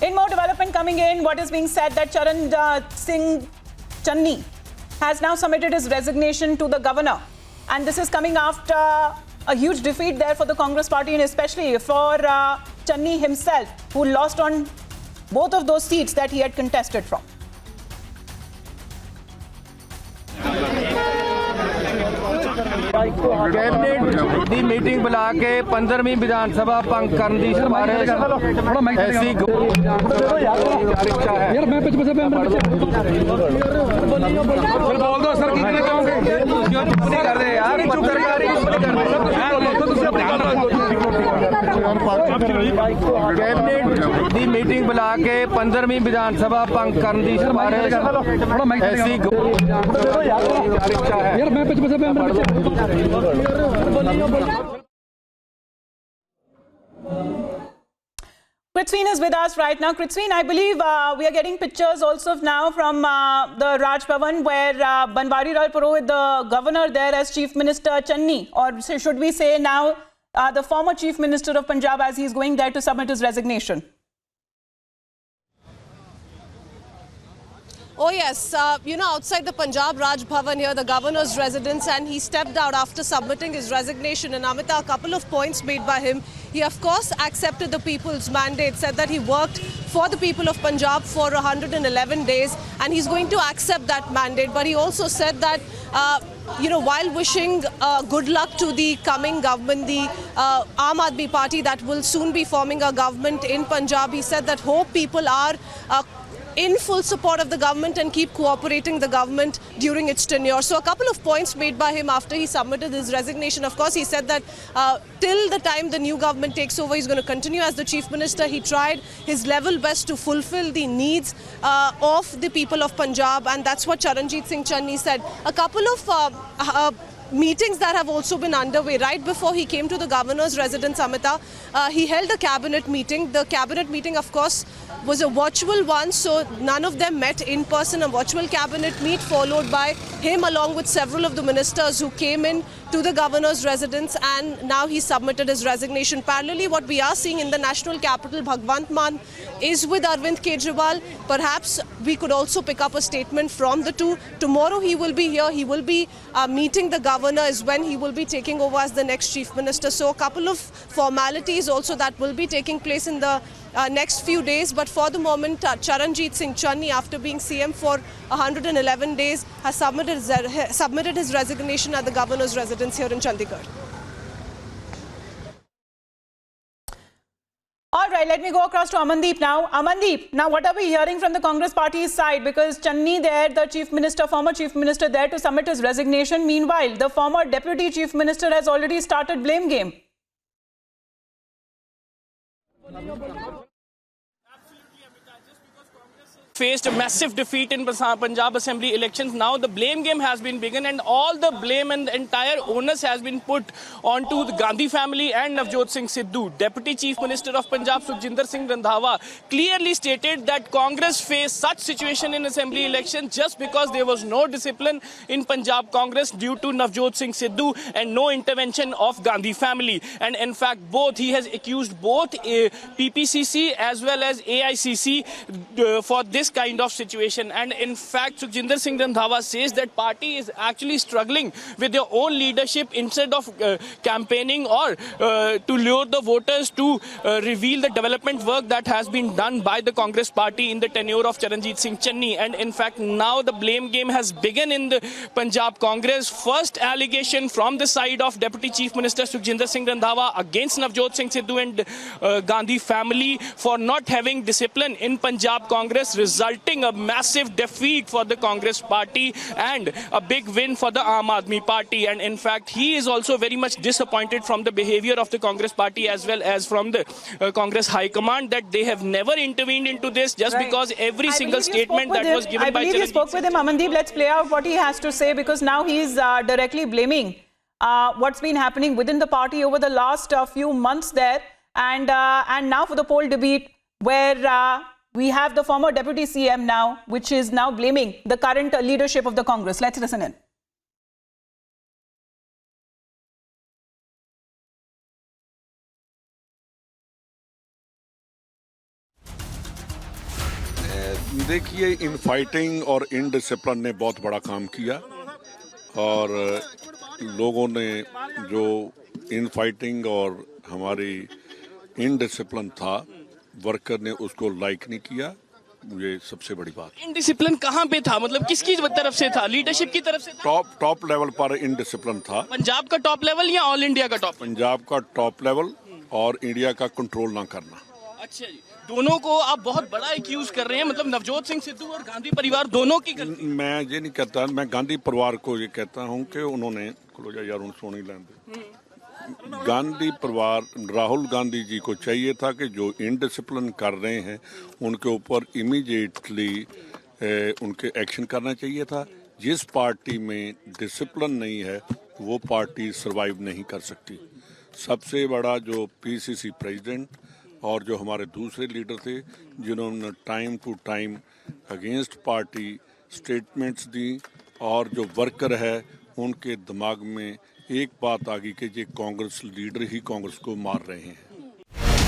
In more development coming in, what is being said that Charanjit Singh Channi has now submitted his resignation to the governor. And this is coming after a huge defeat there for the Congress party and especially for Channi himself, who lost on both of those seats that he had contested from. Cabinet the meeting बुला के 15वीं विधान सभा भंग करने की सिफारिश ऐसी यार मैं बोल दो सर कितने चाहोगे नहीं कर रहे यार पत्रकारी कैबिनेट दी मीटिंग बुला के 15वीं विधान सभा भंग करने की सिफारिश ऐसी यार मैं Kritsveen is with us right now. Kritsveen, I believe we are getting pictures also now from the Raj Bhavan where Banwari Lal Purohit, the governor there as Chief Minister Channi, or should we say now the former Chief Minister of Punjab, as he is going there to submit his resignation. Oh yes, outside the Punjab Raj Bhavan here, the governor's residence, and he stepped out after submitting his resignation. And Amita, a couple of points made by him. He of course accepted the people's mandate, said that he worked for the people of Punjab for 111 days and he's going to accept that mandate. But he also said that while wishing good luck to the coming government, the Aam Aadmi Party that will soon be forming a government in Punjab, he said that hope people are in full support of the government and keep cooperating the government during its tenure. So a couple of points made by him after he submitted his resignation. Of course, he said that till the time the new government takes over, he's going to continue as the chief minister. He tried his level best to fulfill the needs of the people of Punjab, and that's what Charanjit Singh Channi said. A couple of meetings that have also been underway. Right before he came to the governor's residence, Amita, he held a cabinet meeting. The cabinet meeting, of course, was a virtual one, so none of them met in person. A virtual cabinet meet followed by him along with several of the ministers who came in to the governor's residence, and now he submitted his resignation. Parallelly, what we are seeing in the national capital, Bhagwant Mann is with Arvind Kejriwal. Perhaps we could also pick up a statement from the two. Tomorrow he will be here. He will be meeting the governor is when he will be taking over as the next chief minister. So a couple of formalities also that will be taking place in the next few days. But for the moment, Charanjit Singh Channi, after being CM for 111 days, has submitted his resignation at the governor's residence here in Chandigarh. All right, let me go across to Amandeep now. Amandeep, now what are we hearing from the Congress party's side? Because Channi there, the former chief minister there to submit his resignation. Meanwhile, the former deputy chief minister has already started blame game. Faced a massive defeat in Punjab Assembly elections. Now the blame game has been begun and all the blame and the entire onus has been put onto the Gandhi family and Navjot Singh Sidhu. Deputy Chief Minister of Punjab Sukhjinder Singh Randhawa clearly stated that Congress faced such situation in Assembly elections just because there was no discipline in Punjab Congress due to Navjot Singh Sidhu and no intervention of Gandhi family. And in fact, he has accused both PPCC as well as AICC for this kind of situation. And in fact, Sukhjinder Singh Randhawa says that party is actually struggling with their own leadership instead of campaigning or to lure the voters to reveal the development work that has been done by the Congress party in the tenure of Charanjit Singh Channi. And in fact, now the blame game has begun in the Punjab Congress. First allegation from the side of Deputy Chief Minister Sukhjinder Singh Randhawa against Navjot Singh Sidhu and Gandhi family for not having discipline in Punjab Congress, resulting a massive defeat for the Congress party and a big win for the Aam Aadmi Party. And in fact, he is also very much disappointed from the behavior of the Congress party as well as from the Congress High Command, that they have never intervened into this just because every single statement that was given by Charanjit. I believe you spoke with him, Amandeep. Let's play out what he has to say, because now he's directly blaming what's been happening within the party over the last few months there. And now for the poll debate where we have the former deputy CM now, which is now blaming the current leadership of the Congress. Let's listen in. देखिए, in fighting और in discipline ने बहुत बड़ा काम किया और लोगों ने जो इन फाइटिंग और हमारी इन डिसिप्लिन था, वर्कर ने उसको लाइक नहीं किया। ये सबसे बड़ी बात। इनडिसिप्लिन कहाँ पे था, मतलब किसकी तरफ से था? लीडरशिप की तरफ से था? टॉप लेवल पर इनडिसिप्लिन था। पंजाब का टॉप लेवल या ऑल इंडिया का टॉप? पंजाब का टॉप लेवल और इंडिया का कंट्रोल ना करना। अच्छा जी, दोनों को आप बहुत बड़ा एक्यूज कर रहे हैं, मतलब नवजोत सिंह सिद्धू और गांधी परिवार दोनों की मैं ये नहीं कहता, मैं गांधी परिवार को ये कहता हूँ कि उन्होंने यार उन सोनी लैंड गांधी परिवार, राहुल गांधी जी को चाहिए था कि जो इनडिसिप्लिन कर रहे हैं उनके ऊपर इमीडिएटली उनके एक्शन करना चाहिए था। जिस पार्टी में डिसिप्लिन नहीं है वो पार्टी सरवाइव नहीं कर सकती। सबसे बड़ा जो पीसीसी प्रेसिडेंट और जो हमारे दूसरे लीडर थे जिन्होंने time to time against party statements दी, और जो वर्कर है उनके दिमाग में एक बात आ गई कि ये कांग्रेस लीडर ही कांग्रेस को मार रहे हैं।